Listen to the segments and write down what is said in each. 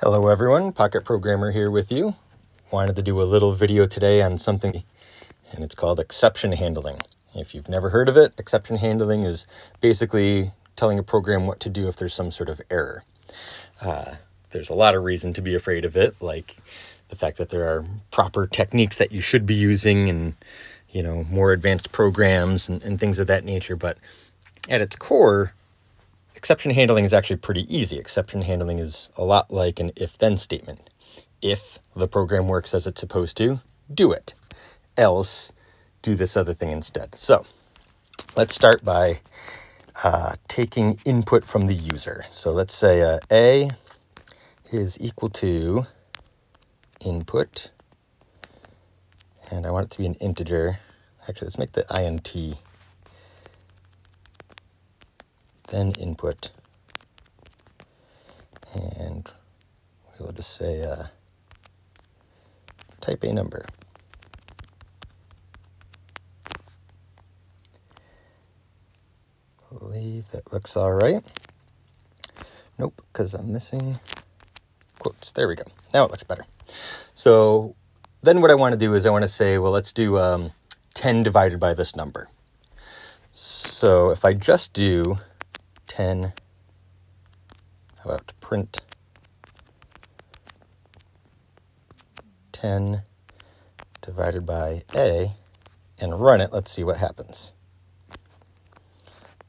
Hello everyone, Pocket Programmer here with you. Wanted to do a little video today on something, and it's called exception handling. If you've never heard of it, exception handling is basically telling a program what to do if there's some sort of error. There's a lot of reason to be afraid of it, like the fact that there are proper techniques that you should be using and, you know, more advanced programs and things of that nature. But at its core, exception handling is actually pretty easy. Exception handling is a lot like an if-then statement. If the program works as it's supposed to, do it. Else, do this other thing instead. So let's start by taking input from the user. So let's say A is equal to input, and I want it to be an integer. Actually, let's make the int, then input, and we will just say type a number. I believe that looks all right. Nope, because I'm missing quotes. There we go. Now it looks better. So then what I want to do is I want to say, well, let's do 10 divided by this number. So if I just do 10, how about print 10 divided by A and run it, let's see what happens.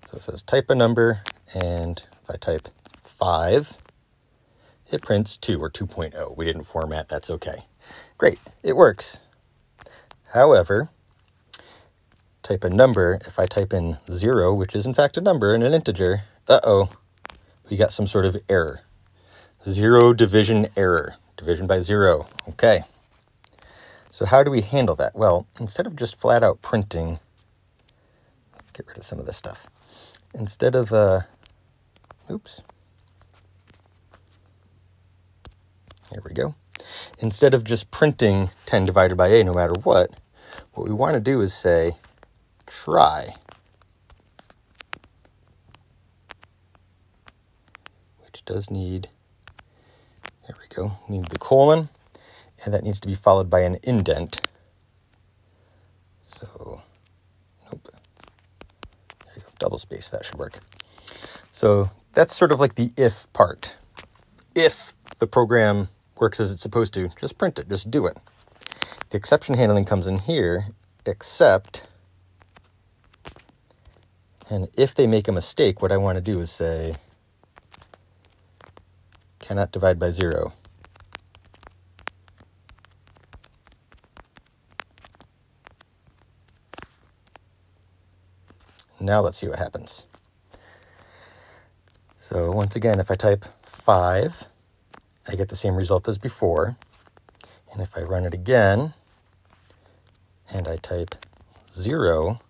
So it says type a number, and if I type 5, it prints 2 or 2.0. We didn't format, that's okay. Great, it works. However, type a number, if I type in 0, which is in fact a number and an integer, we got some sort of error. 0 division error, division by 0, okay. So how do we handle that? Well, instead of just flat out printing, let's get rid of some of this stuff. Instead of, oops. Here we go. Instead of just printing 10 divided by A no matter what we want to do is say try, which does need, there we go, need the colon, and that needs to be followed by an indent. So, nope, there you go, double space, that should work. So that's sort of like the if part. If the program works as it's supposed to, just print it, just do it. The exception handling comes in here, except, and if they make a mistake, what I want to do is say, cannot divide by 0. Now let's see what happens. So once again, if I type 5, I get the same result as before. And if I run it again, and I type 0,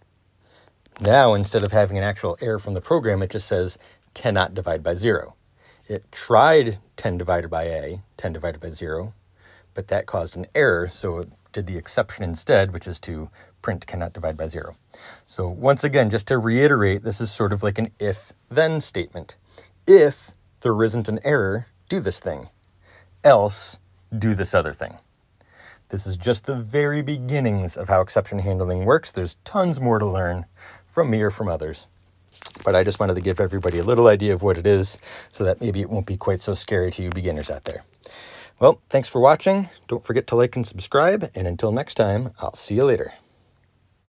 now instead of having an actual error from the program, it just says cannot divide by 0. It tried 10 divided by A, 10 divided by 0, but that caused an error, so it did the exception instead, which is to print cannot divide by 0. So once again, just to reiterate, this is sort of like an if-then statement. If there isn't an error, do this thing. Else, do this other thing. This is just the very beginnings of how exception handling works. There's tons more to learn from me or from others. But I just wanted to give everybody a little idea of what it is so that maybe it won't be quite so scary to you beginners out there. Well, thanks for watching. Don't forget to like and subscribe. And until next time, I'll see you later.